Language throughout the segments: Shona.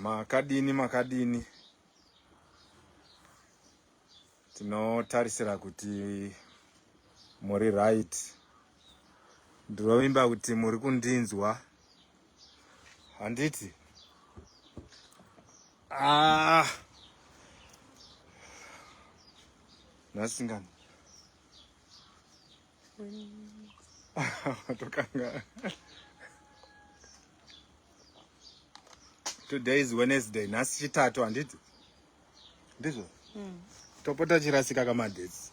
makadini tinotarisira kuti muri right. Ndinovimba kuti muri kundinzwa handiti? Nasingani tokanga. Today is Wednesday. Nasi chitatu handiti? Ndizvo? Topota chirasika kamadetsi.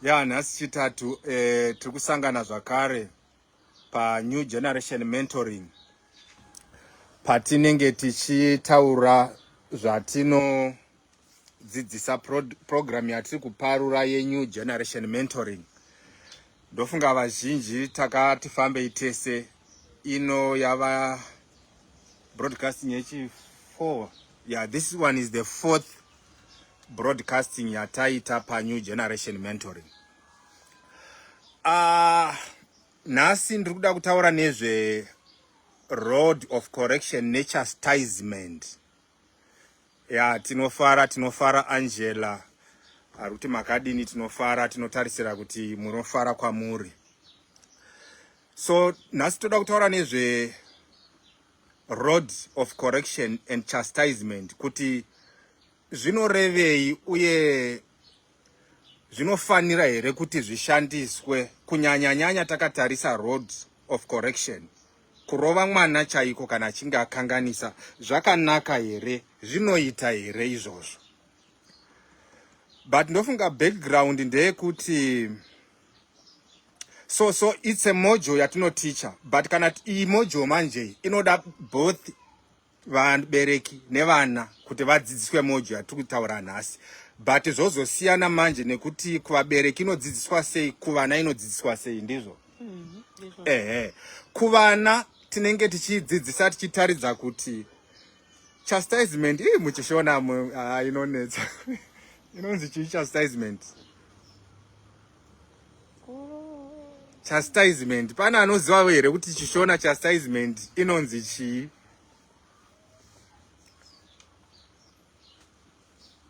Nasi chitatu tiri kusangana zvakare pa New Generation Mentoring. Patinenge tichitaura zvatinodzidzisa program yatiri kuparura ye New Generation Mentoring. Ndofunga vazhinji takati fambei tese. Ino yava broadcasting yechi 4. This one is the 4th broadcasting yataita pa New Generation Mentoring. Nasi ndiri kuda kutaura nezve road of correction nechastisement. Tinofara Angela. Aruti makadini tinofara, tinotarisira kuti munofara kwamuri. So nasi toda kutaura nezve road of correction and chastisement, kuti zvinorevei uye zvinofanira here kuti zvishandiswe, kunyanya takatarisa road of correction. Kurova mwana chaiko kana achinge akanganisa, zvakanaka here, zvinoita here izvozvo. But ndofunga background ndeyekuti so it's a module yatinoticha, but kana iyi module manje inoda both vabereki nevana kuti vadzidziswe module yatiri kutaura nhasi. But zvozosiyana manje nekuti kuvabereki inodzidziswa sei, kuvana inodzidziswa sei, ndizvo? Kuvana tinenge tichidzidzisa tichitaridza kuti chastisement muchishona inonetsa. Inonzi chii chastisement? Chastisement. Pana anoziva here kuti chishona chastisement inonzi chii?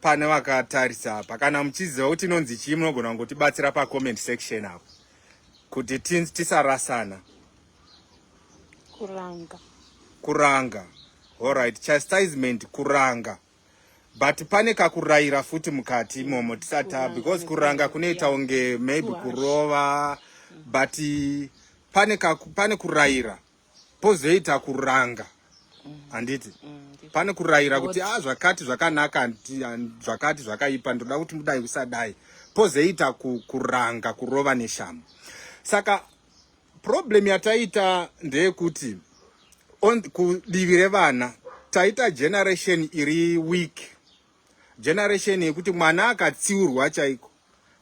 Pane vakatarisa apa. Kana muchiziva kuti inonzi chii munogona kungotibatsira pa comment section apo kuti tisarasana. Kuranga. Alright, chastisement kuranga. But pane kakurayira futi mukati imomo tisata, because kuranga kunoita unge maybe kurova, but pane kurayira pozoita kuranga. Handiti? Pane kurayira kuti zvakati zvakanaka, zvakati zvakaipa, ndoda kuti mudai usadai. Pozoita kuranga, kurova neshamu. Saka problem yataita ndeyekuti kudivi revana taita generation iri weak. Generation yekuti mwana akatsiurwa chaiko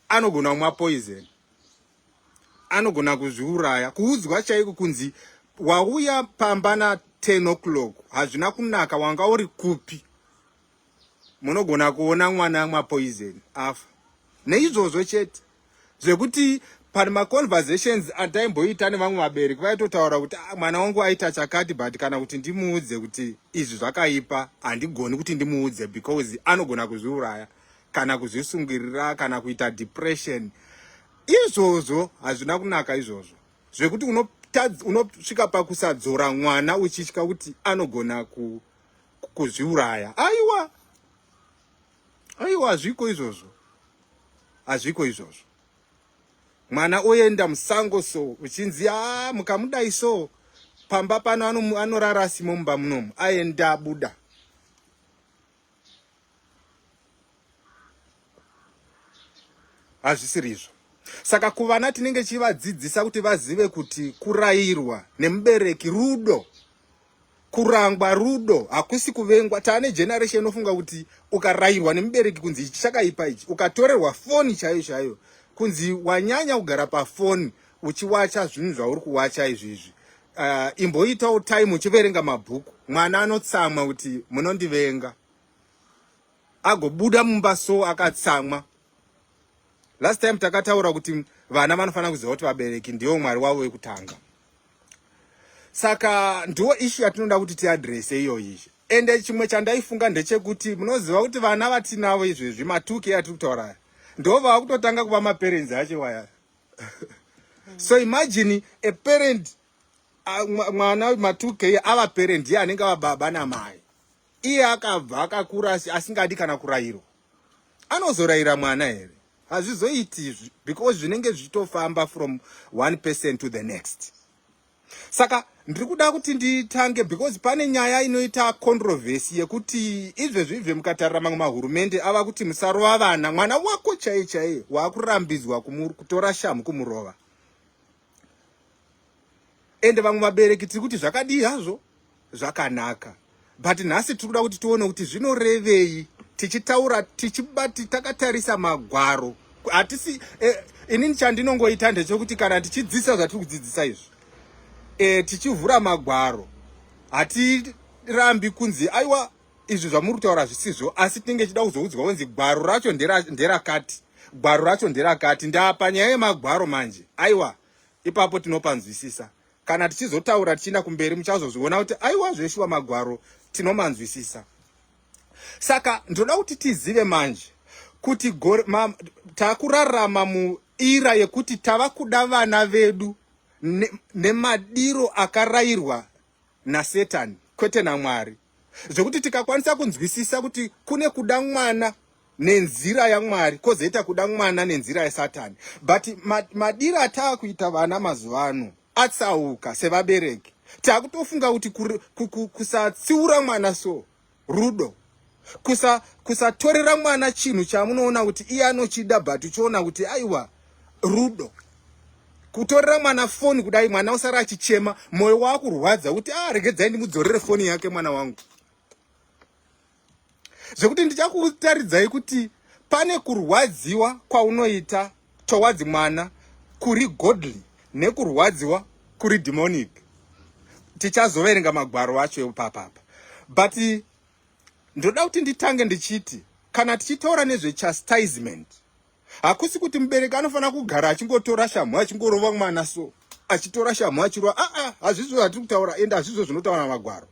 anogona kumwa poison, anogona kuzviuraya, kuudzwa chaiko kunzi wauya pambana 10 o'clock hazvina kunaka, wanga uri kupi, munogona kuona mwana amwa poison afa. Neizvozvo chete zvekuti parima conversations ataimboita nevamwe vabereki vaitotaura kuti mwana wangu aita chakati, but kana kuti ndimuudze kuti izvi zvakaipa handigoni kuti ndimuudze because anogona kuzviuraya kana kuzvisungirira kana kuita depression. Izvozvo hazvina kunaka izvozvo, zvekuti unosvika pakusadzora mwana uchitya kuti anogona kuzviuraya. Aiwa, hazviko izvozvo, hazviko izvozvo. Mwana oenda musango so uchinzi mukamudai so pamba pano anorara simo mumba munomu, aenda buda. Hazvisiri izvo. Saka kuvana tinenge chivadzidzisa kuti vazive kuti kurayirwa nemubereki rudo, kurangwa rudo, hakusi kuvengwa. Taane generation inofunga kuti ukarayirwa nemubereki kunzi ichi chakaipa ichi, ukatorerwa foni chaiyo kunzi wanyanya kugara pafoni uchiwacha zvinhu zvauri kuwacha izvizvi, imboitawo time uchiverenga mabhuku. Mwana anotsamwa kuti munondivenga, agobuda mumba so akatsamwa. Last time takataura kuti vana vanofanira kuziva kuti vabereki ndiwo mwari wavo wekutanga. Saka ndiwo issue yatinoda kuti tiadrese iyoyi. ende chimwe chandaifunga ndechekuti munoziva kuti vana vatinavo izvezvi matuke atiri kutaura ndo vakutotanga kuva maparents acho waya. So imagine a parent, mwana matuke ava parent iye anenge ava baba namai, iye akabva akakura asingadi kana kurayirwa, anozorayira mwana here? Hazvizoiti, because zvinenge zvichitofamba from one person to the next. Saka ndiri kuda kuti nditange, because pane nyaya inoita controversy yekuti izvezvi mukatarira mamwe mahurumende ava kuti musarova vana, mwana wako chaiye chaiye waakurambidzwa kutora shamu kumurova. Ende vamwe vabereki tiri kuti zvakadii hazvo zvakanaka, but nhasi tiri kuda kuti tione kuti zvinorevei tichitaura takatarisa magwaro. Hatisi inini chandinongoita ndechekuti kana tichidzidzisa zvatiri kudzidzisa izvi, tichivhura magwaro, hatirambi kunzi aiwa izvi zvamuri kutaura zvisizvo, asi tinenge chida kuzoudzwa kunzi gwaro racho nderakati, gwaro racho nderakati. Ndapa nyaya yemagwaro manje, aiwa ipapo tinopanzwisisa. Kana tichizotaura tichienda kumberi muchazozviona kuti aiwa zveshuwa magwaro tinomanzwisisa. Saka ndoda kuti tizive manje kuti takurarama muira yekuti tava kuda vana vedu nemadiro akarayirwa naSetani kwete naMwari, zvokuti tikakwanisa kunzwisisa kuti kune kuda mwana nenzira yaMwari kozoita kuda mwana nenzira yaSatani. But madiro atava kuita vana mazuva ano atsauka sevabereki. Takutofunga kuti kusatsiura mwana so rudo, kusatorera mwana chinhu chamunoona kuti iye anochida but uchiona kuti aiwa rudo. Kutorera mwana foni kudai mwana usara achichema, moyo wakurwadza kuti regedzai ndimudzorere foni yake mwana wangu. Zvekuti ndichakutaridzai kuti pane kurwadziwa kwaunoita towards mwana kuri godly nekurwadziwa kuri demonic. Tichazoverenga magwaro acho papapa. But ndoda kuti nditange ndichiti kana tichitaura nezvechastisement, hakusi kuti mubereki anofanira kugara achingotora shamu achingorova mwana so achitora shamu achirova. Hazvizvo zvatiri kutaura, ende hazvizvo zvinotaura magwaro.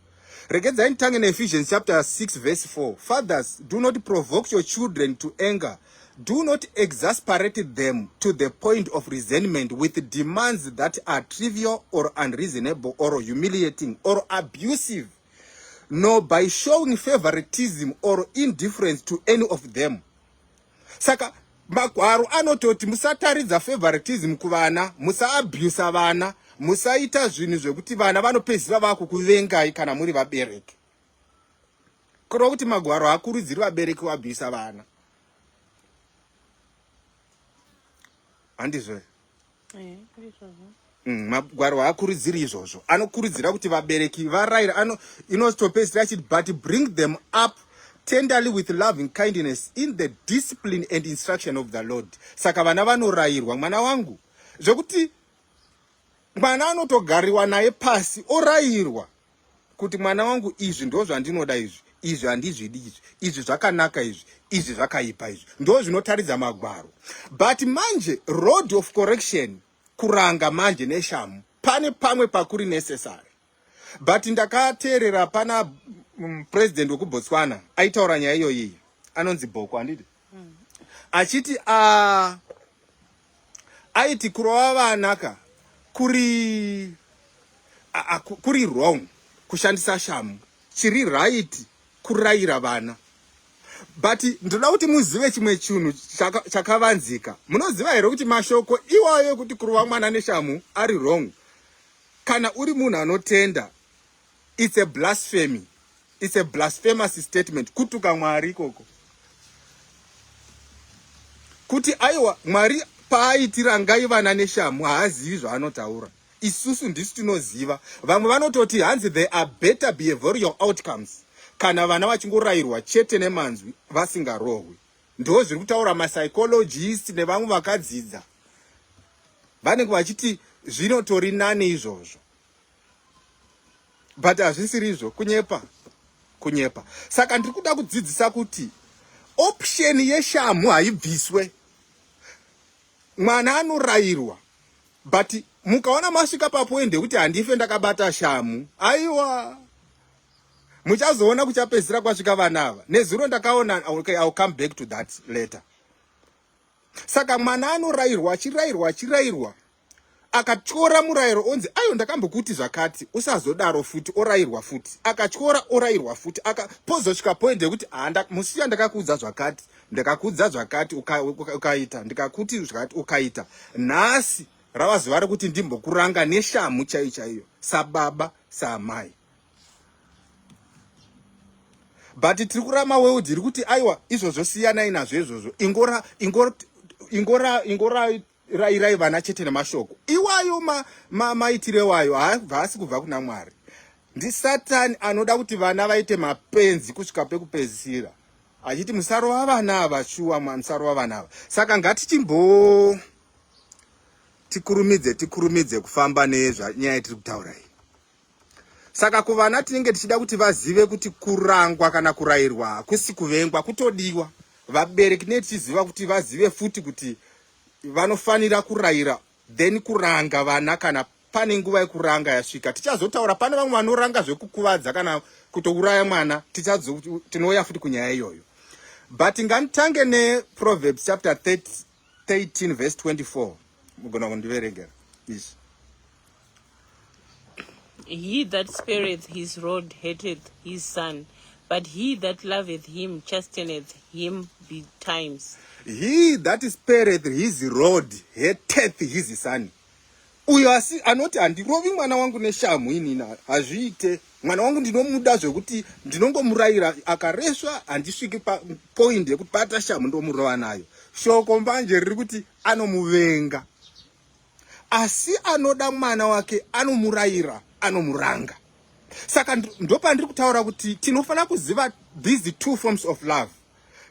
Regedzai nditange neEphesians chapter 6 verse 4. Fathers, do not provoke your children to anger. Do not exasperate them to the point of resentment with demands that are trivial or unreasonable or humiliating or abusive, nor by showing favoritism or indifference to any of them. Saka magwaro anototi musataridza favoritism kuvana, musaabuse vana, musaita zvinhu zvekuti vana vanopedzisira vakukuvengai kana muri vabereki. Kureva kuti magwaro hakurudziri vabereki kuabhisa vana. Handizvo? Magwaro haakurudziri izvozvo. Anokurudzira kuti vabereki varayira, inotopedzisira achiti but bring them up tenderly with loving kindness in the discipline and instruction of the Lord. Saka vana vanorayirwa, mwana wangu, zvokuti mwana anotogariwa naye pasi orayirwa kuti mwana wangu izvi ndo zvandinoda, izvi handizvidi, izvi zvakanaka, izvi zvakaipa, izvi ndo zvinotaridza magwaro. But manje road of correction, kuranga manje neshamu, pane pamwe pakuri necessary. But ndakateerera pana president wekuBotswana aitaura nyaya iyoyi, anonzi Boko handiti, achiti aiti kurova vana kuri wrong kushandisa shamu, chiri right kurayira vana. But ndoda kuti muzive chimwe chinhu chakavanzika. Munoziva here kuti mashoko iwayo kuti kurova mwana neshamu ari wrong, kana uri munhu anotenda, it's a blasphemy. It's a blasphemous statement. Kutuka Mwari ikoko. Kuti aiwa Mwari paaitira ngai vana neshamu haazivi zvaanotaura. Isusu ndisu tinoziva. Vamwe vanototi hanzi there are better behavioral outcomes kana vana vachingorayirwa chete nemanzwi vasingarohwi. Ndo zviri kutaura mapsychologist nevamwe vakadzidza. Vanenge vachiti zvinotori nani izvozvo. But hazvisiri izvo, kunyepa. Saka ndiri kuda kudzidzisa kuti option yeshamu haibviswe. Mwana anorayirwa, but mukaona masvika papoende kuti handife ndakabata shamu, aiwa muchazoona kuchapedzisira kwasvika vana ava. Nezuro ndakaona, okay, I'll come back to that later. Saka mwana anorayirwa achirayirwa akatyora murayiro onzi ayo ndakambokuti zvakati usazodaro futi, orayirwa futi, akatyora orayirwa futi, pozosvika point yekuti musiya ndakakuudza zvakati, ndakakuudza zvakati ukaita, ndikakuti zvakati ukaita. Nhasi rava zuva rekuti ndimbokuranga neshamu chaiyo, sababa samai. But tiri kurama wewu dziri kuti aiwa izvozvo siyanai nazvo izvozvo, ingora rayirai vana chete nemashoko. Iwayo maitire wayo havasi kubva kuna Mwari. Ndi Satani anoda kuti vana vaite mapenzi kusvika pekupedzisira, achiti musarova vana ava, shuwa musarova vana ava. Saka tikurumidze kufamba nezvanyaya tiri kutaura iyi. Saka kuvana tinenge tichida kuti vazive kuti kurangwa kana kurayirwa hakusi kuvengwa, kutodiwa. Vabereki netichiziva kuti vazive futi kuti vanofanira kurayira, then kuranga vana kana pane nguva yekuranga yasvika. Tichazotaura pane vamwe vanoranga zvekukuvadza kana kutouraya mwana, tinouya futi kunyaya iyoyo. But ngatitange neProverbs chapter 13 verse 24. Mugona kundiverengera izvi. He that spareth his rod hateth his son, but he that loveth him chasteneth him betimes. He that spareth his rod hateth his son. Uyo anoti handirovi mwana wangu neshamu inina, hazviite. Mwana wangu ndinomuda zvekuti ndinongomurayira, akareswa handisviki point yekuti pata shamu ndomurova nayo. Shoko mbanje riri kuti anomuvenga. Asi anoda mwana wake anomurayira, anomuranga. Saka ndopandiri kutaura kuti tinofanira kuziva these two forms of love.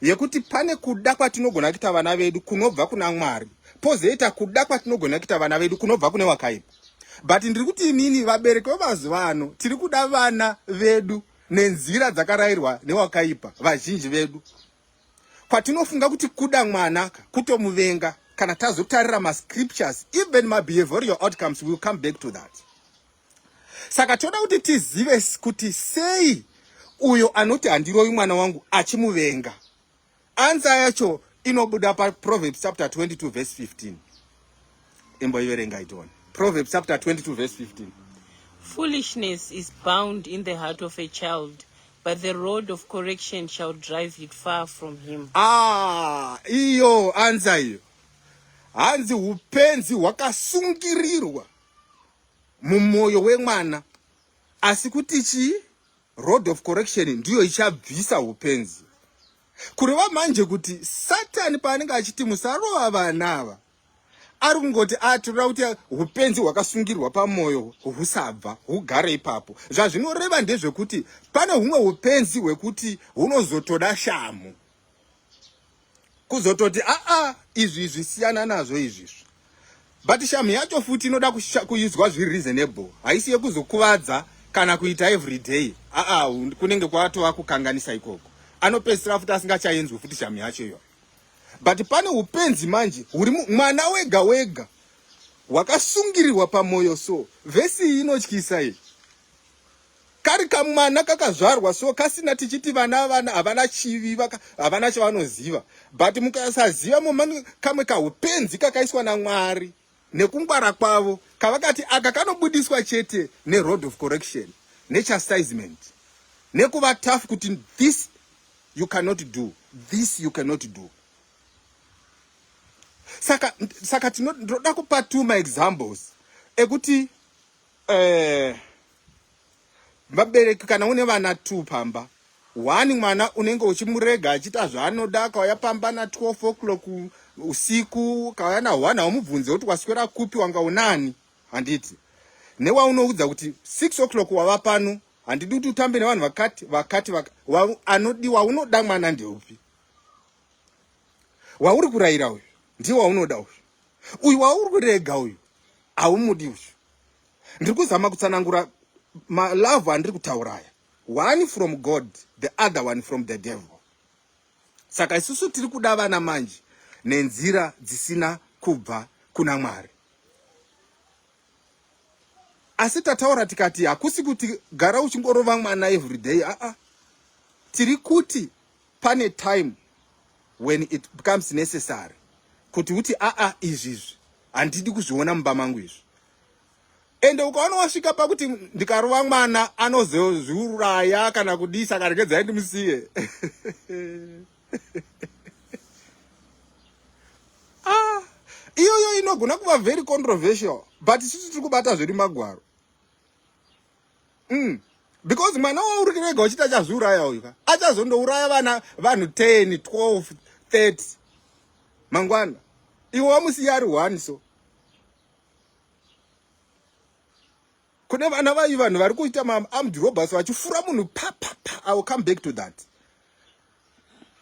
Yekuti pane kuda kwatinogona kuita vana vedu kunobva kuna Mwari, pozoita kuda kwatinogona kuita vana vedu kunobva kune wakaipa. But ndiri kuti inini vabereki vemazuva ano tiri kuda vana vedu nenzira dzakarayirwa newakaipa, vazhinji vedu. Kwatinofunga kuti kuda mwana kutomuvenga, kana tazotarira mascriptures, even behavioral outcomes, will come back to that. Saka toda kuti tizive kuti sei uyo anoti handirovi mwana wangu achimuvenga. Answer yacho inobuda pa Proverbs chapter 22 verse 15. Imboiverenga itone. Proverbs chapter 22 verse 15. Foolishness is bound in the heart of a child, but the rod of correction shall drive it far from him. Iyo answer iyo. Hanzi upenzi hwakasungirirwa mumoyo wemwana, asi kuti chi rod of correction ndiyo ichabvisa upenzi. Kureva manje kuti Satani paanenge achiti musarova vana ava, ari kungoti toda kuti upenzi hwakasungirwa pamoyo husabva, hugare ipapo. Zvazvinoreva ndezvekuti pane humwe upenzi hwekuti hunozotoda shamu, kuzototi izvi siyana nazvo izvizvi. But shamu yacho futi inoda kuizwa zviri reasonable, haisi yekuzokuvadza kana kuita every day. Kunenge kwatova kukanganisa ikoko, anopedzisira futi asingachaenzwi futi shamu yacho iyo. But pane upenzi manje huri mwana wega wega hwakasungirirwa pamoyo. So vhesi iyi inotyisa iyi. Kari kamwana kakazvarwa so kasina tichiti vana havana chivi, havana chavanoziva. But mukasaziva momani kamwe kaupenzi kakaiswa naMwari nekungwara kwavo, kavakati aka kanobudiswa chete nerod of correction, nechastisement, nekuva tough kuti this you cannot do, this you cannot do. Saka tinoda kupa two examples ekuti vabereki kana une vana 2 pamba, one mwana unenge uchimurega achita zvaanoda, kauya pamba na 12 o'clock usiku, kauya na 1 haumubvunze kuti waswera kupi, wanga unani, handiti. Newaunoudza kuti 6 o'clock wava pano, handidi kuti utambe nevanhu vakati anodiwa, unoda mwana ndeupi? Wauri kurayira uyu ndiye waunoda uyu, uyu wauri kurega uyu haumudi uyu. Ndiri kuzama kutsanangura malove andiri kutauraya, one from God, the other one from the devil. Saka isusu tiri kuda vana manje nenzira dzisina kubva kuna Mwari. asi tataura tikati hakusi kuti gara uchingorova mwana everyday. Tiri kuti pane time when it becomes necessary kuti uti izvizvi handidi kuzviona mumba mangu izvi. Ende ukaona wasvika pakuti ndikarova mwana anozozviuraya kana kudisa kana regedzai ndimusiye. Iyoyo inogona kuva very controversial, but isusu tiri kubata zviri magwaro. Because mwana uri kurega uchita achazviuraya uyu achazondouraya vanhu 10, 12, 30 mangwana. Iwe wamusiya ari 1 so. Kune vana vayi vanhu vari kuita armed robbers vachifura munhu pa. I will come back to that.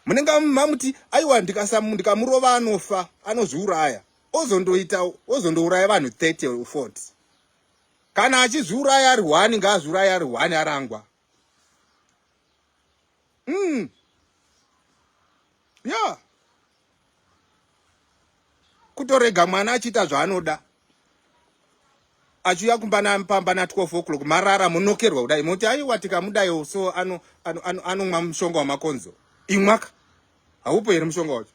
Munenge mamuti aiwa ndikamurova anofa anozviuraya. Ozondouraya vanhu 30 or 40. Kana achizviuraya ari 1 ngaazviuraya ari 1 arangwa. Yeah. Kutorega mwana achiita zvaanoda. Achiuya kumbana pamba na 12 o'clock marara munokerwa kudai. Moti aiwa tikamudayo so anomwa mushonga wamakonzo. Imwaka. Haupo here mushonga wacho.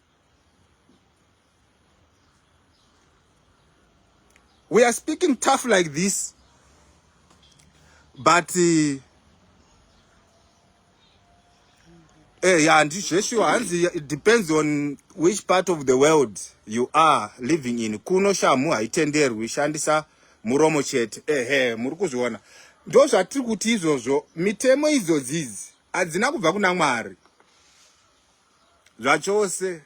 We are speaking tough like this, but it depends on which part of the world you are living in. Kuno shamu haitenderwi shandisa muromo chete. Muri kuzviona. Ndo zvatiri kuti izvozvo mitemo idzodzizi hadzina kubva kuna Mwari. Zvachose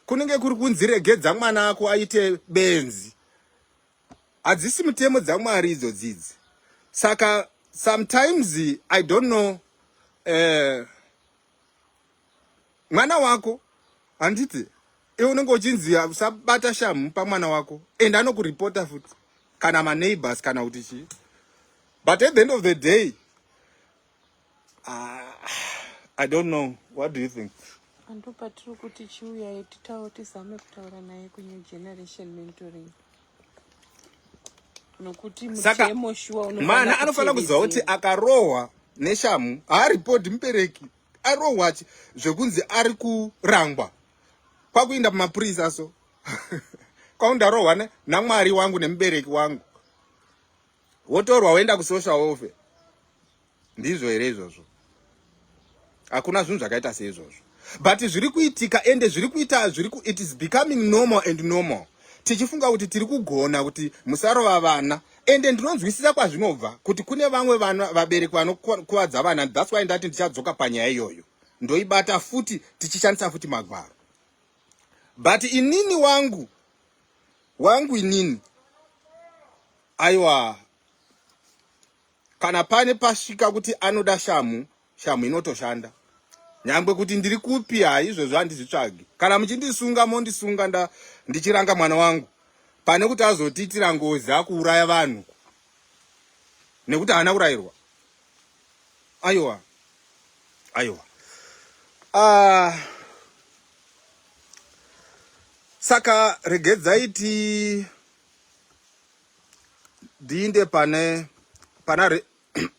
kunenge kuri kunziregedza mwana wako aite benzi. Hadzisi mitemo dzaMwari idzodzidzi. Saka sometimes I don't know, mwana wako handiti iwe unenge uchinzi usabata shamu pamwana wako and anokuripota futi kana maneighbors kana kuti chii. But at the end of the day, I don't know. What do you think? Andopa tiri kuti chiuya tizame kutaura naye kunye generation mentoring. Saka mwana anofana kuziva kuti akarohwa neshamu haaripoti mubereki. Arohwa zvekunzi ari kurangwa kwakuinda pamapurisa so. Kwaundarohwa naMwari wangu nemubereki wangu. Wotorwa woenda kusocial welfare. Ndizvo here izvozvo. Hakuna zvinhu zvakaita seizvozvo. But zviri kuitika ende zviri kuita it is becoming normal and normal. Tichifunga kuti tiri kugona kuti musarova vana. Ende ndinonzwisisa kwazvinobva kuti kune vamwe vabereki vanokuvadza vana. That's why ndati ndichadzoka panyaya iyoyo. Ndoibata futi tichishandisa futi magwaro. But inini wangu inini. Aiwa. Kana pane pasvika kuti anoda shamu inotoshanda. Nyangwe kuti ndiri kupi izvozvo handizvitsvagi. Kana muchindisunga mondisunga ndichiranga mwana wangu. Pane kuti azotiitira ngozi akuuraya vanhu. Nekuti haana kurayirwa. Aiwa. Saka regedzai ndiinde pana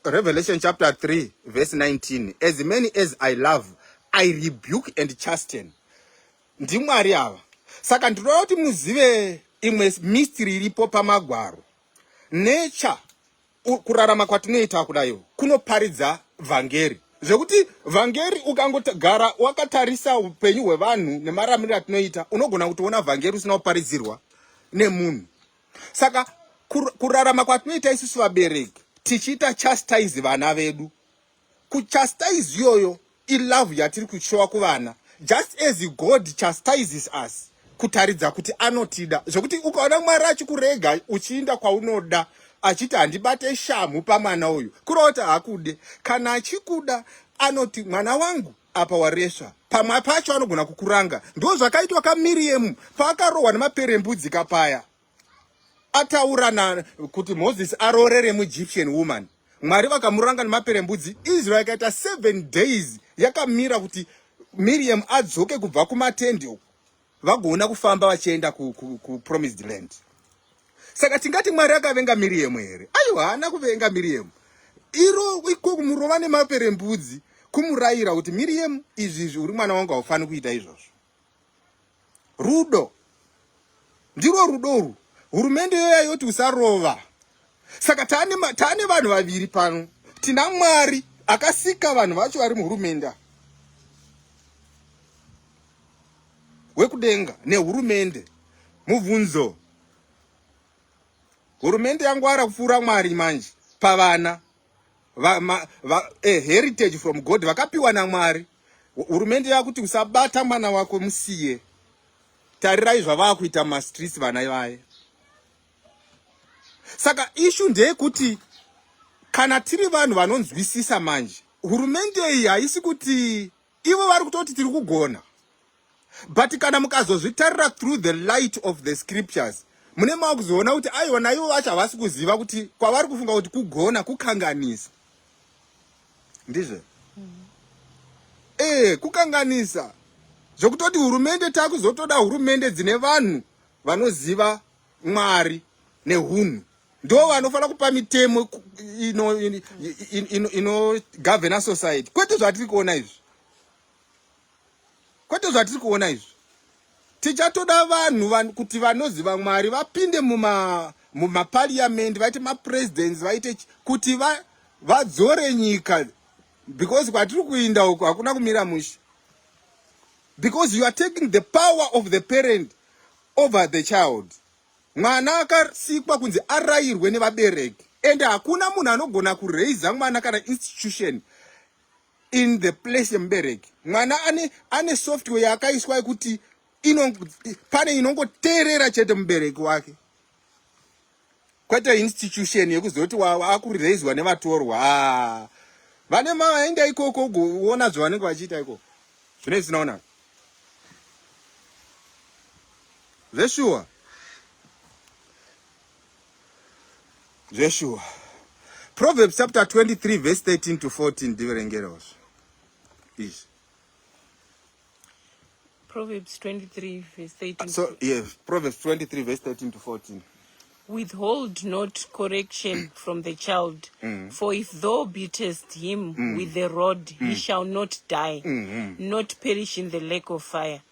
Revelation chapter 3 verse 19. As many as I love, I rebuke and chasten. Ndimwari ava. Saka ndinoda kuti muzive imwe mystery iripo pamagwaro. Nature, kurarama kwatinoita kudayo, kunoparidza vhangeri. Zvekuti vhangeri ukangogara wakatarisa upenyu hwevanhu nemararamiro atinoita, unogona kutoona vhangeri usina kuparidzirwa nemunhu. Saka kurarama kwatinoita isusu vabereki, tichiita chastise vana vedu. Kuchastise iyoyo ilove yatiri kushowa kuvana. Just as God chastises us, kutaridza kuti anotida. Zvokuti ukaona Mwari achikurega uchiinda kwaunoda, achiti handibate shamu pamwana uyu, kurota hakude. Kana achikuda anoti mwana wangu apa wareswa. Pamwe pacho anogona kukuranga. Ndo zvakaitwa kaMiriamu paakarohwa nemaperembudzi kapaya. Ataura kuti Moses arorere muEgyptian woman. Mwari vakamuranga nemaperembudzi. Israel ikaita 7 days yakamira kuti Miriam adzoke kubva kumatende vagoona kufamba vachienda ku promised land. Saka tingati Mwari akavenga Miriam here. Aiwa, haana kuvenga Miriam. Iro iko kumurova nemaperembudzi kumurayira kuti Miriam izvi uri mwana wangu haufani kuita izvozvo. Rudo. Ndiro rudo. Hurumende yoya yoti usarova. Saka tane vanhu vaviri pano. Tina Mwari akasika vanhu vacho vari muhurumende wekudenga nehurumende. Mubvunzo. Hurumende yangwara kupfuura Mwari manje pavana heritage from God vakapiwa naMwari. Hurumende yakuti usabata mwana wako musiye. Tarirai zvavakuita mastreets vana vaye. Saka issue ndeyekuti kana tiri vanhu vanonzwisisa manje, hurumende iyi haisi kuti ivo vari kutoti tiri kugona. But kana mukazozvitarira through the light of the scriptures, mune makuzoona kuti aiona ivo vacho havasi kuziva kuti kwavari kufunga kuti kugona kukanganisa. Ndizvo? Kukanganisa. Zvokutoti hurumende takuzotoda hurumende dzine vanhu vanoziva Mwari nehunhu. Ndo vanofana kupa mitemo ino govern society. Kwete zvatiri kuona izvi. Kwete zvatiri kuona izvi. Tichatoda vanhu kuti vanoziva Mwari vapinde muma parliament, vaite ma presidents, vaite kuti vadzore nyika, because kwatiri kuinda uko hakuna kumira mushe. Because you are taking the power of the parent over the child. Mwana akasikwa kunzi arayirwe nevabereki. And hakuna munhu anogona kureiza mwana kana institution in the place yemubereki. Mwana ane software yakaiswa yekuti pane inongoteerera chete mubereki wake. Kwete institution yekuzoti akureizwa nevatorwa. Vane maenda ikoko kuona zvavanenge vachiita ikoko. Zvine zvinoona. Zveshuwa. Joshua. Proverbs chapter 23 verse 13 to 14 ndiverengeros. Is. Proverbs 23 verse 13. So yes, Proverbs 23 verse 13 to 14. Withhold not correction from the child, for if thou beatest him with the rod, he shall not die, not perish in the lake of fire.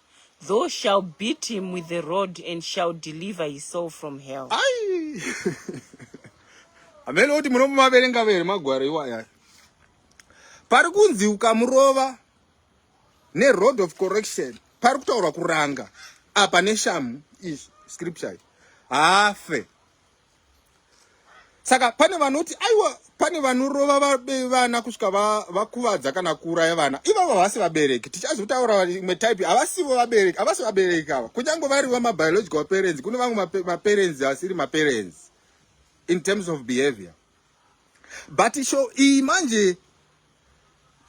Thou shalt beat him with the rod and shall deliver his soul from hell. Aye. Amene oti munomaverenga vere magwaro iwaya. Pari kunzi ukamurova ne rod of correction. Pari kutaura kuranga. Apa neshamu is scripture. Afe. Saka pane vanoti aiwa pane vanorova vana kusvika vakuvadza kana kuuraya vana. Ivava havasi vabereki. Tichazotaura imwe type havasivo vabereki. Havasi vabereki ava. Kunyange vari biological parents. Kune vamwe parents vasiri parents. In terms of behavior. But manje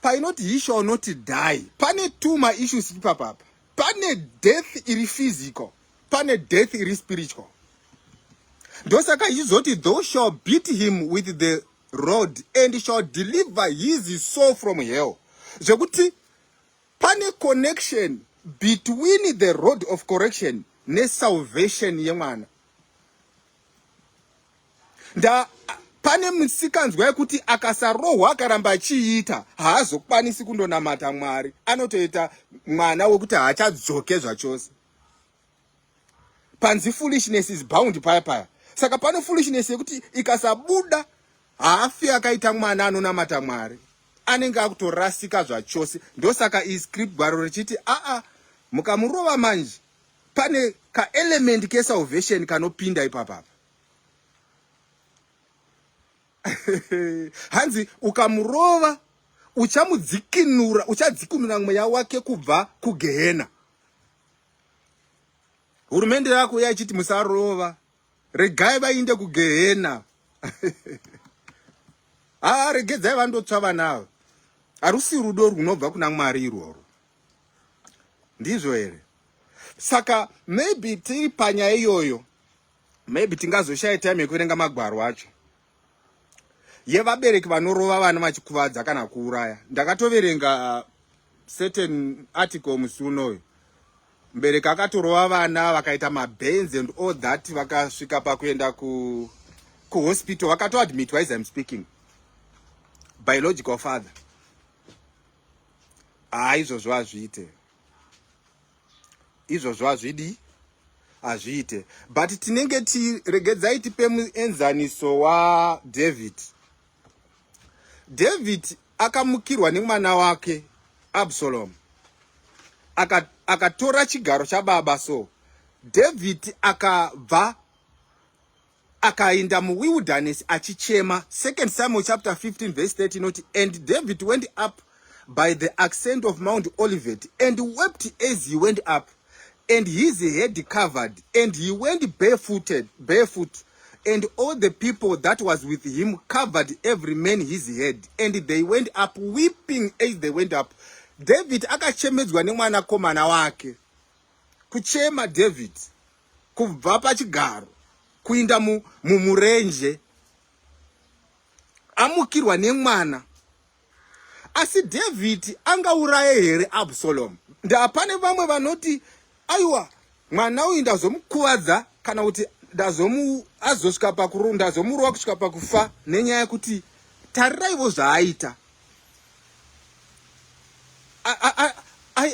painoti he shall not die. Pane two ma issues papa. Pane death iri physical. Pane death iri spiritual. Dosaka izoti thou shall beat him with the rod and shall deliver his soul from hell. Zokuti pane connection between the rod of correction ne salvation yemwana. Nda pane musikanzwa yekuti akasarohwa akaramba achiita haazokwanisi kundonamata Mwari. Anotoita mwana wekuti haachadzoke zvachose. Panzi foolishness is bound paya. Saka pane foolishness yekuti ikasabuda haafi akaita mwana anonamata Mwari. Anenge akutorasika zvachose. Ndosaka iscript gwaro richiti mukamurova manje pane ka element ke salvation kanopinda ipapapa. Hanzi ukamurova uchadzikinura mweya wake kubva kugehena. Hurumende yako yachiti musarova, regai vainde kugehena. Regedzai vandotsva vanavo. Harusi rudo runobva kuna Mwari irworo. Ndizvo here. Saka maybe tiri panyaya iyoyo, maybe tingazoshaya time yekuverenga magwaro acho. Yevabereki vanorova vana vachikuvadza kana kuuraya. Ndakatoverenga certain article musi unoyu. mubereki akatorova vana vakaita mabands and all that, vakasvika pakuenda kuhospital, vakatoadmitwa as I'm speaking, biological father. Izvozvo hazviite, izvozvo hazviite. But tinenge regedzai tipe muenzaniso waDavid. David akamukirwa nemwana wake Absalom, akatora chigaro chababa. So David akabva akaenda muwilderness achichema. 2 Samuel chapter 15 verse 30 noti, and David went up by the ascent of Mount Olivet and wept as he went up, and his head covered, and he went barefoot, and all the people that was with him covered every man his head, and they went up weeping as they went up. David akachemedzwa nemwana komana wake. Kuchema David kubva pachigaro kuinda mumurenje, amukirwa nemwana. Asi David angauraye here Absalom? Ndapane vamwe vanoti aiwa mwana uyu ndazomukuvadza kana kuti azosvika pakurunda, ndazomurova kusvika pakufa nenyaya yekuti tariraivo zvaaita.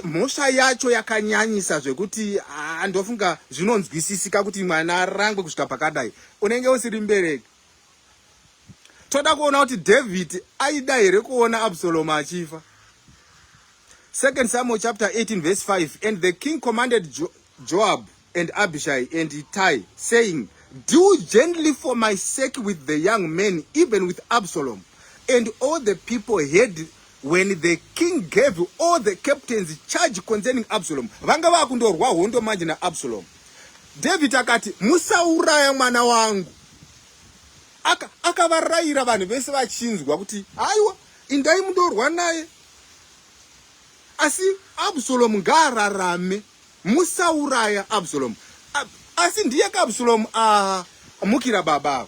Mhosva yacho yakanyanyisa zvekuti ndofunga zvinonzwisisika kuti mwana arangwe kusvika pakadai. Unenge usiri mubereki. Toda kuona kuti David aida here kuona Absalom achifa. 2 Samuel chapter 18 verse 5, and the king commanded Joab and Abishai and Ittai, saying, do gently for my sake with the young men, even with Absalom. And all the people heard when the king gave all the captains charge concerning Absalom. Vanga vakundorwa hondo manje na Absalom. David akati, musauraya mwana wangu. Akavarayira vanhu vese vachinzwa kuti aiwa indai mundorwa naye. Asi Absalom ngararame, musauraya Absalom. Asi ndiye ka Absalom mukira baba.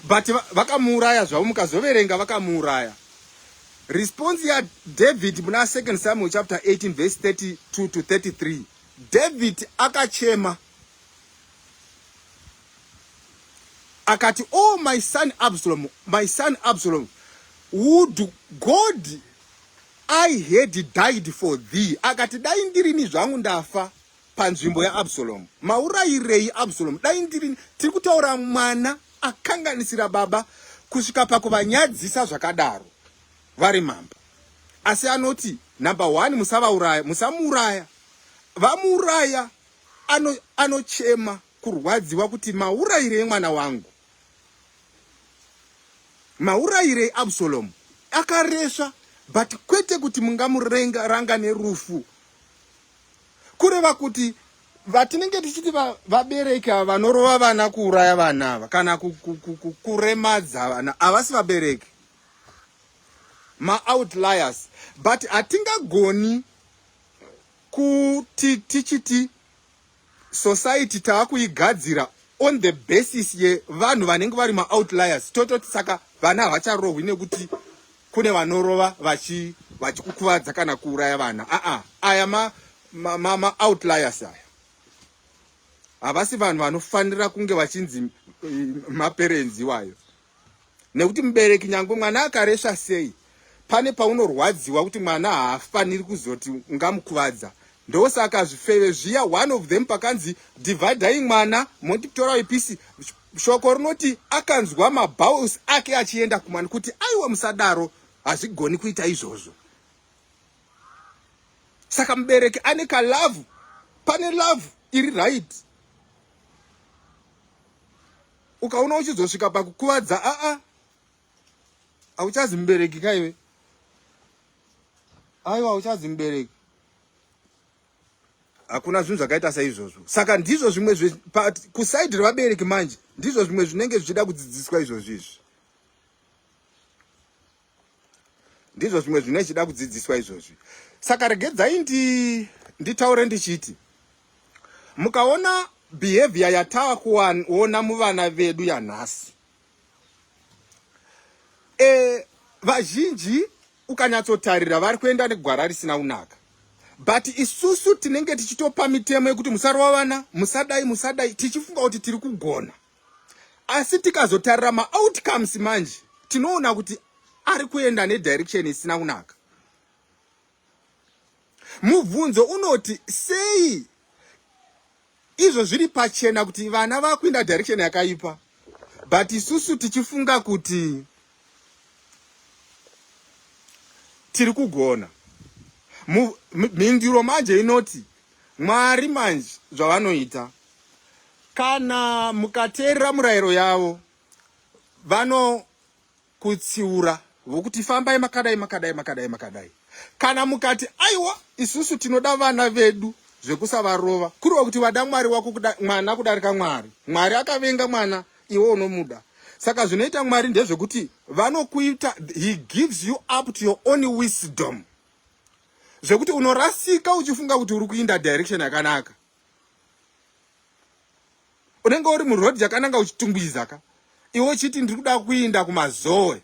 But vakamuraya zvavo, mukazoverenga vakamuraya. Response ya David muna 2 Samuel chapter 18 verse 32 to 33. David akachema akati, oh my son Absalom, would God I had died for thee. Akati dai ndirini zvangu ndafa panzvimbo ya Absalom. Maurayirei Absalom. Dai ndirini, tiri kutaura mwana akanganisira baba kusvika pakuvanyadzisa zvakadaro vari mamba. Asi anoti number 1, musavauraya, musamuraya. Vamuraya anochema kurwadziwa kuti maurayirei mwana wangu, maurayirei Absalom. Akaresva, but kwete kuti mungamurenga ranga nerufu. Kureva kuti vatinenge tichiti vabereki vanorova vana kuuraya vana ava kana kuremadza vana avasi vabereki, ma-outliers. But hatingagoni kuti tichiti society taakuigadzira on the basis yevanhu vanenge vari ma-outliers. Tototi saka vana havacharohwi nekuti kune vanorova vachikukuvadza kana kuuraya vana. Aya ma-outliers aya. Havasi vanhu vanofanira kunge vachinzi maperenzi wayo. Nekuti mubereki nyangwe mwana akaresva sei, pane paunorwadziwa kuti mwana haafaniri kuzoti ungamukuvadza. Ndosaka zvifeve zviya, one of them pakanzi dividai mwana motitora ipisi. Shoko rinoti akanzwa mabowels ake achienda kumwana kuti aiwa musadaro, hazvigoni kuita izvozvo. Saka mubereki ane kalove, pane love iri right. Ukaona uchizosvika pakukuvadza, hauchazi mubereki kaiwe. Aiwa, hauchazi mubereki. Hakuna zvinhu zvakaita saizvozvo. Saka ndizvo zvimwe kusaidi revabereki manje, ndizvo zvimwe zvinenge zvichida kudzidziswa izvozvizvi. Ndizvo zvimwe zvinenge zvichida kudzidziswa izvozvi. Saka regedzai nditaure ndichiti, mukaona behavior yatakuona muvana vedu yanhasi, vazhinji ukanyatsotarira vari kuenda negwara risina kunaka. but isusu tinenge tichitopa mitemo yekuti musarova vana, musadai tichifunga kuti tiri kugona. Asi tikazotarira ma-outcomes manje tinoona kuti ari kuenda nedirection isina kunaka. Mubvunzo unoti sei izvo zviri pachena kuti vana vakuenda direction yakaipa, but isusu tichifunga kuti tiri kugona. Mhinduro manje inoti Mwari manje zvavanoita, kana mukateerera murayiro yavo vanokutsiura vokuti fambai makadai. Kana mukati aiwa isusu tinoda vana vedu zvekusavarova, kuriwa kuti vada Mwari wako mwana kudarika Mwari. Mwari akavenga mwana, iwe unomuda. Saka zvinoita Mwari ndezvekuti vanokuita, he gives you up to your own wisdom. Zvekuti unorasika uchifunga kuti uri kuinda direction yakanaka. Unenge uri muroad yakananga uchitungwiza ka. Iwe uchiti ndiri kuda kuinda kumazoe.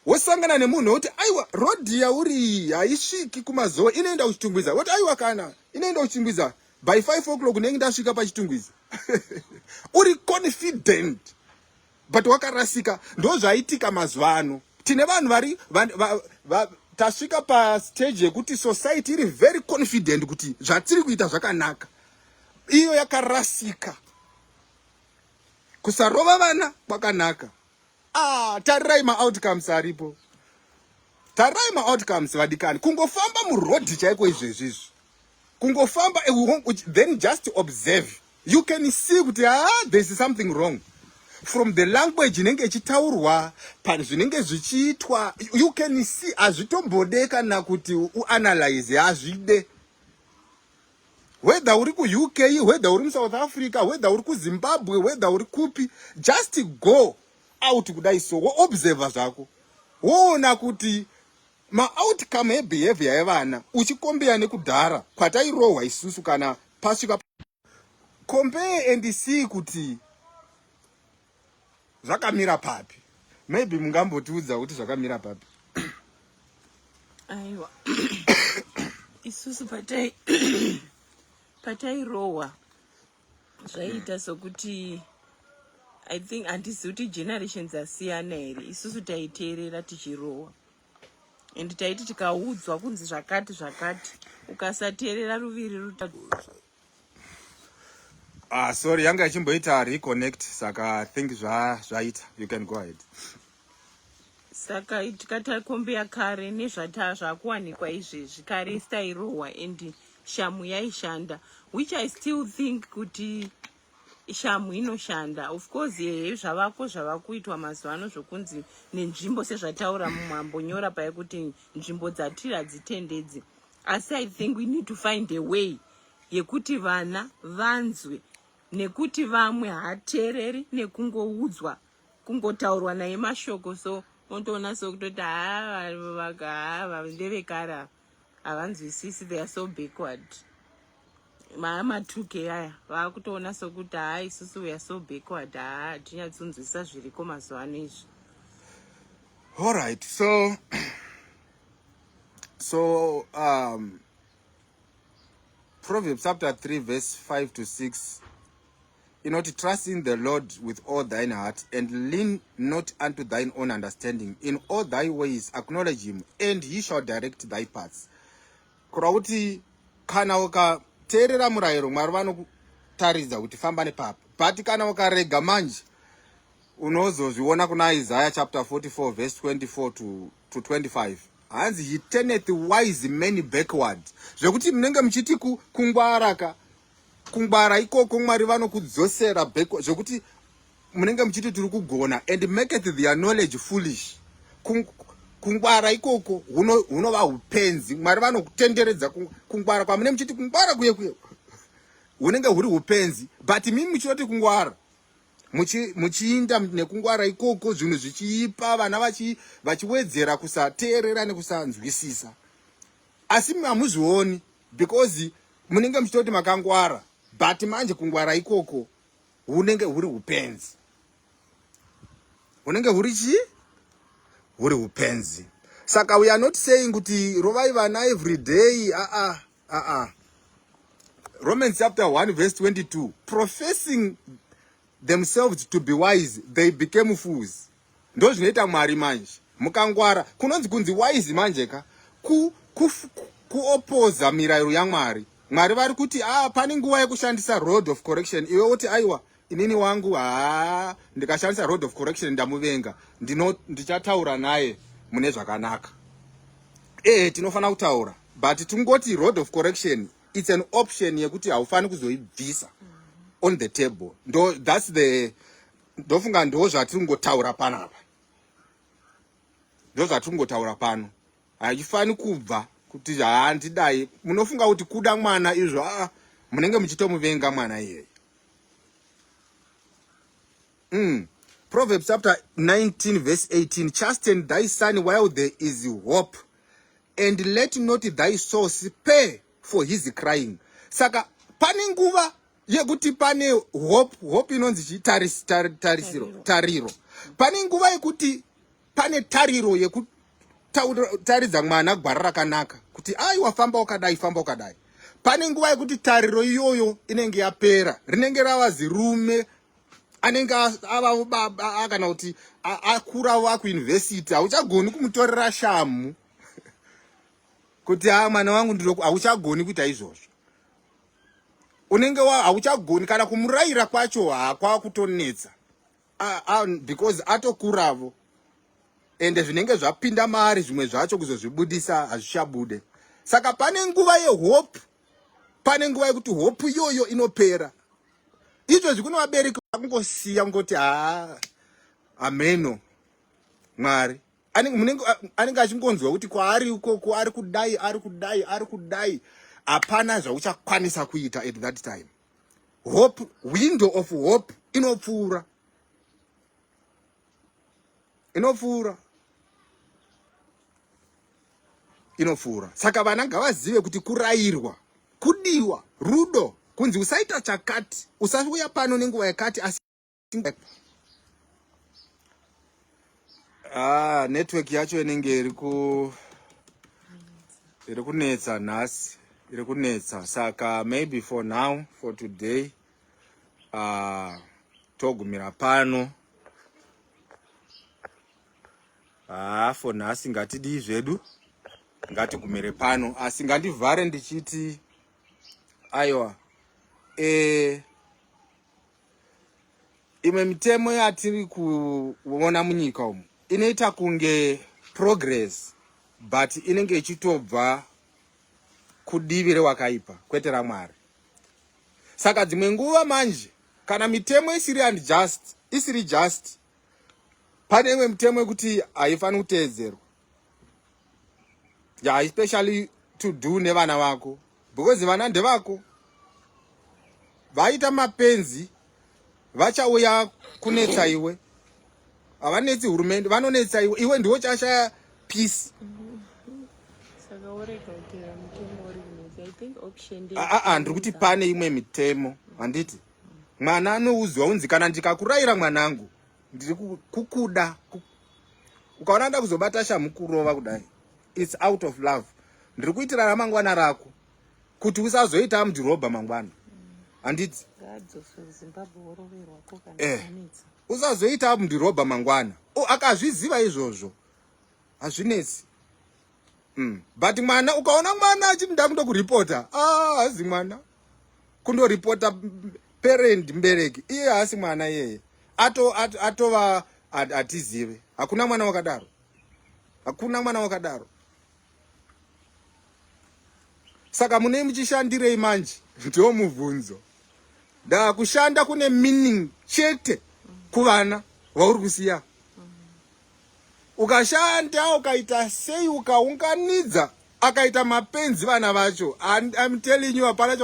Wosangana nemunhu woti aiwa road yauri haisviki kumazoe, inoenda uchitungwiza. Woti aiwa kana inoenda uchitungwiza by 5 o'clock unenge ndasvika pachitungwiza. Uri confident but wakarasika. Ndo zvaitika mazuva ano. Tine vanhu vari tasvika pa stage yekuti society iri very confident kuti zvatiri kuita zvakanaka. Iyo yakarasika. Kusarova vana kwakanaka. Tarirai ma-outcomes aripo. Tarirai ma-outcomes vadikani. Kungofamba muroad chaiko izvezvizvi. Kungofamba, then just observe. You can see kuti there is something wrong. From the language inenge ichitaurwa, zvinenge zvichiitwa, you can see azvitombodeka na kuti uanalyze azvide. Whether uri ku UK, whether uri mu South Africa, whether uri ku Zimbabwe, whether uri kupi, just go out kudai so observe zvako. Woona kuti ma-outcome ebehavior yevana uchikombea nekudhara kwatairohwa isusu kana pasvika. Compare and see kuti zvakamira papi. Maybe mungambotiudza kuti zvakamira papi. Aiwa. Isusu patairohwa zvaita sokuti I think handisi kuti generations asiyana here. Isusu taiteerera tichirohwa. And taiti tikaudzwa kunzi zvakati ukasateerera ruviri sorry, yanga ichimboita reconnect, saka I think zvaita. You can go ahead. Saka tikatakombea kare nezvakuwanikwa izvezvi kare stairohwa and shamu yaishanda, which I still think kuti shamu inoshanda. Of course zvavakuitwa mazuva ano zvokunzi nenzvimbo sezvataura mumambonyora paya kuti nzvimbo dzatiri hadzitendedzi. Asi I think we need to find a way yekuti vana vanzwe, nekuti vamwe hateereri nekungoudzwa, kungotaurwa naye mashoko. So untoona sokutoti ndevekare havanzwisisi, they are so backward. Ma2K aya vakutoona sokuti isusu we are so backward, hatinyatsonzwisisa zviriko mazuva ano izvi. All right, so Proverbs chapter 3 verse 5 to 6. Trust in the Lord with all thine heart, and lean not unto thine own understanding. In all thy ways acknowledge him, and he shall direct thy paths. Kurauti kana ukateerera murayiro Mwari vanokutaridza kuti famba nepapa. But kana ukarega manje unozozviona kuna Isaiah chapter 44 verse 24 to 25. Hanzi he turneth wise men backward. Zvekuti munenge muchiti kungwara ikoko Mwari vanokudzosera backward. Zvekuti munenge muchiti tiri kugona, and maketh their knowledge foolish. Kungwara ikoko hunova upenzi. Mwari vanokutenderedza kungwara kwamune muchiti kungwara kuye hunenge huri upenzi, but mimi muchiti kungwara muchiinda nekungwara ikoko zvinhu zvichiipa vana vachiwedzera kusateerera nekusanzwisisa. Asi hamuzvioni because munenge muchitoti makangwara, but manje kungwara ikoko hunenge huri upenzi. Hunenge huri huri upenzi. Saka we are not saying kuti rovai vana every day. Romans chapter 1 verse 22, professing themselves to be wise, they became fools. Ndo zvinoita Mwari manje. Mukangwara kunonzi kunzi wise manje ka kuopoza mirayiro yaMwari. Mwari vari kuti pane nguva yekushandisa rod of correction. Iwe uti aiwa inini wangu ndikashandisa rod of correction ndamuvenga. Ndichataura naye mune zvakanaka. Tinofana kutaura. But tungoti rod of correction, it's an option yekuti haufani kuzoibvisa on the table. Ndofunga ndo zvatingotaura panapa. Ndo zvatingotaura pano. Haifani kubva kuti ndidai munofunga kuti kuda mwana izvo munenge muchitomuvenga mwana iyeye. Proverbs chapter 19 verse 18, chasten thy son while there is hope, and let not thy soul spare for his crying. Saka pane nguva yekuti pane hope inonzi tariro. Pane nguva yekuti pane tariro yekutaridza mwana gwara rakanaka kuti wafamba wakadai. Pane nguva yekuti tariro iyoyo inenge yapera, rinenge rava zirume anenge ava baba kana kuti akura vakuuniversity, hauchagoni kumutorera shamu kuti mwana wangu hauchagoni kuita izvozvo. Unenge hauchagoni kana kumurayira kwacho kwakutonetsa because atokuravo, ende zvinenge zvapinda maari zvimwe zvacho kuzozvibudisa hazvichabude. Saka pane nguva yehope, pane nguva yekuti hope iyoyo inopera. Izvozvi kuno vabereki vakungosiya ngoti ameno Mwari anenge achingonzwa kuti kwaari ikoko ari kudai hapana zvauchakwanisa kuita at that time. Hope, window of hope inopfuura. Saka vana ngavazive kuti kurayirwa, kudiwa, rudo, kunzi usaita chakati, usauya pano nenguva yakati asi network yacho inenge iri kunetsa nhasi, iri kunetsa. Saka maybe for now, for today, togumira pano. For nhasi ngatidii zvedu, ngatigumire pano. Asi ngandivhare ndichiti aiwa imwe mitemo yatiri kuona munyika umu inoita kunge progress, but inenge ichitobva kudivi rewakaipa kwete raMwari. Saka dzimwe nguva manje kana mitemo isiri just, pane imwe mitemo yekuti haifani kuteedzerwa, especially to do nevana vako, because vana ndevako. Vaita mapenzi vachauya kunetsa iwe, havanetsi hurumende, vanonetsa iwe ndiwo chashaya peace. Ndiri kuti pane imwe mitemo, handiti mwana anoudzwa unzi kana ndikakurayira mwanangu ndiri kukuda, ukaona nda kuzobata shamukurova kudai, it's out of love. Ndiri kuitira ramangwana rako kuti usazoita mudhirobha mangwana, handiti usazoita mudhirobha mangwana. Akazviziva izvozvo hazvinetsi. But mwana ukaona mwana achimda kundo kuripota, hazi mwana kundoripota parent mbereki, iye haasi mwana iyeye, atova atizive. Hakuna mwana wakadaro. Saka mune muchishandirei manje? Ndiwo mubvunzo. Kushanda kune meaning chete kuvana vauri kusiya. Ukashanda ukaita sei, ukaunganidza akaita mapenzi vana vacho, I'm telling you, hapana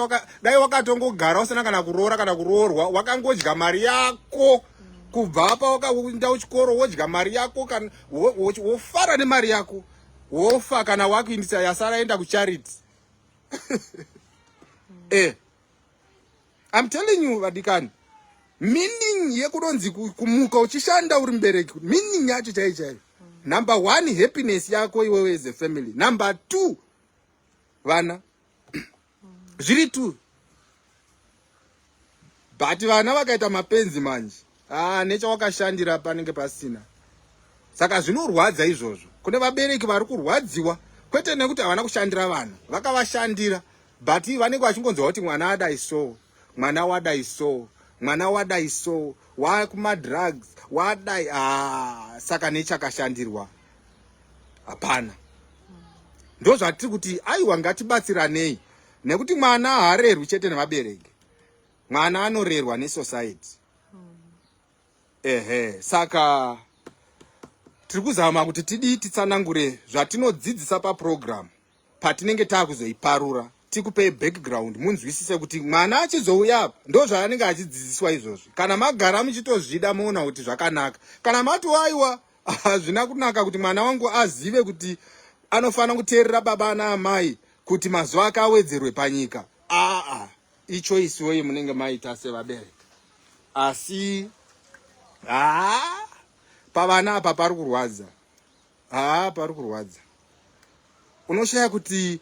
dai wakatongogara usina kana kuroora kana kuroorwa, wakangodya mari yako kubva apa wakaenda kuchikoro wodya mari yako, kana wofara nemari yako, wofa kana wakuindisa yasara enda kucharity. I'm telling you vadikani, meaning yekunonzi kumuka uchishanda uri mbereki, meaning yacho chaichai. Number 1, happiness yako iwewe as a family. Number 2, vana zviri tu. But vana vakaita mapenzi manje, nechawakashandira panenge pasina. Saka zvinorwadza izvozvo. Kune vabereki vari kurwadziwa, kwete nekuti havana kushandira vana, vakavashandira, but vanenge vachingonzwa kuti mwana adai so, mwana wadai so, mwana wadai so, wakuma drugs, wadai, saka nechakashandirwa hapana. Ndo zvatiri kuti aiwa ngatibatsiranei, nekuti mwana haarerwi chete nevabereki. Mwana anorerwa nesociety. Saka tiri kuzama kuti titsanangure zvatinodzidzisa paprogram patinenge takuzoiparura, tikupe background munzwisise kuti mwana achizouya apa ndo zvaanenge achidzidziswa izvozvi. Kana magara muchitozvida muona kuti zvakanaka, kana mati aiwa hazvina kunaka kuti mwana wangu azive kuti anofana kuteerera baba naamai kuti mazuva ake awedzerwe panyika, ichoice way munenge maita sevabereki. Asi pavana apa pari kurwadza, pari kurwadza. Unoshaya kuti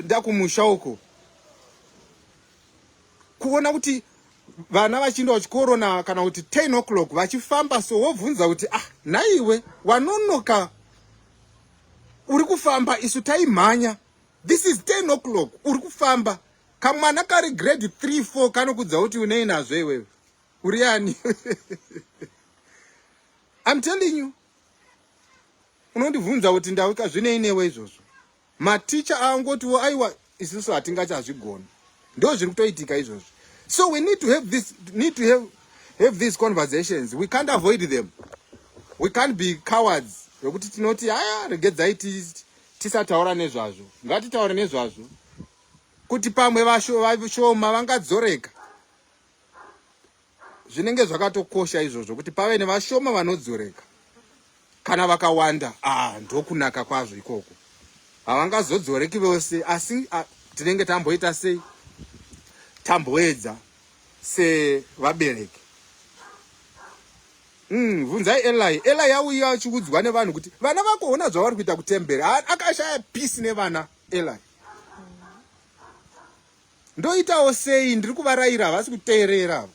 ndakumusha uko kuona kuti vana vachienda kuchikoro kana kuti 10 o'clock vachifamba, so wobvunza kuti naiwe wanonoka uri kufamba, isu taimhanya, this is 10 o'clock uri kufamba. Kamwana kari grade 3 4 kanokudza kuti unei nazvo iwewe, uri yani? I'm telling you. Unondibvunza kuti ndauka zvinei newe izvozvo. Maticha angotiwo aiwa isusu hatingachazvigona. Ndo zviri kutoitika izvozvo. So we need to have these conversations. We can't avoid them. We can't be cowards. Yokuti tinoti regedzai tisataura nezvazvo. Ngatitaure nezvazvo. Kuti pamwe vashoma vangadzoreka. Zvinenge zvakatokosha izvozvo kuti pave nevashoma vanodzoreka. Kana vakawanda, ndokunaka kwazvo ikoko. Havangazodzoreki vose, asi tinenge tamboita sei? Tamboedza sevabereki. Bvunzai Eli. Eli auya achiudzwa nevanhu kuti vana vakoona zvavari kuita kutembera. Akashaya peace nevana Eli. Ndoitawo sei? Ndiri kuvarayira havasi kuteerera.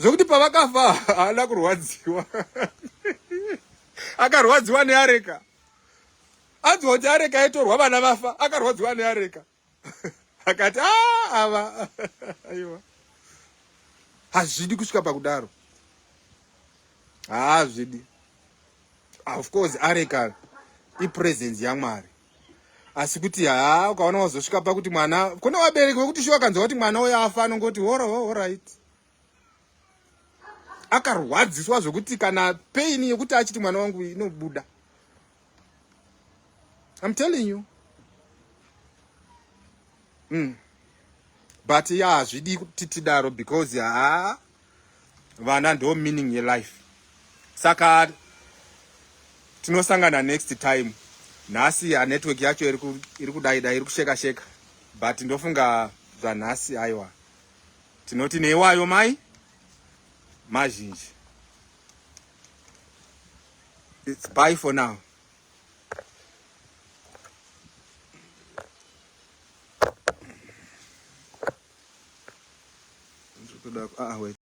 Zokuti pavakafa haana kurwadziwa. Akarwadziwa neareka. Anzwa kuti areka aitorwa vana vafa, akarwadziwa neareka. Akati ava aiwa. Hazvidi kusvika pakudaro. Hazvidi. Of course areka ipresence yaMwari. Asi kuti ukaona wazosvika pakuti mwana, kuna vabereki vekuti shuwa kanzwa kuti mwana uya afa anongoti all right. Akarwadziswa zvokuti kana pain yekuti achiti mwana wangu inobuda. I'm telling you. But hazvidi kuti tidaro because vana ndo meaning yelife. Saka tinosangana next time. Nhasi network yacho iri kudaida, iri kusheka. But ndofunga zvanhasi aiwa. Tinoti neiwayo mai mazhinji. It's bye for now. Wait.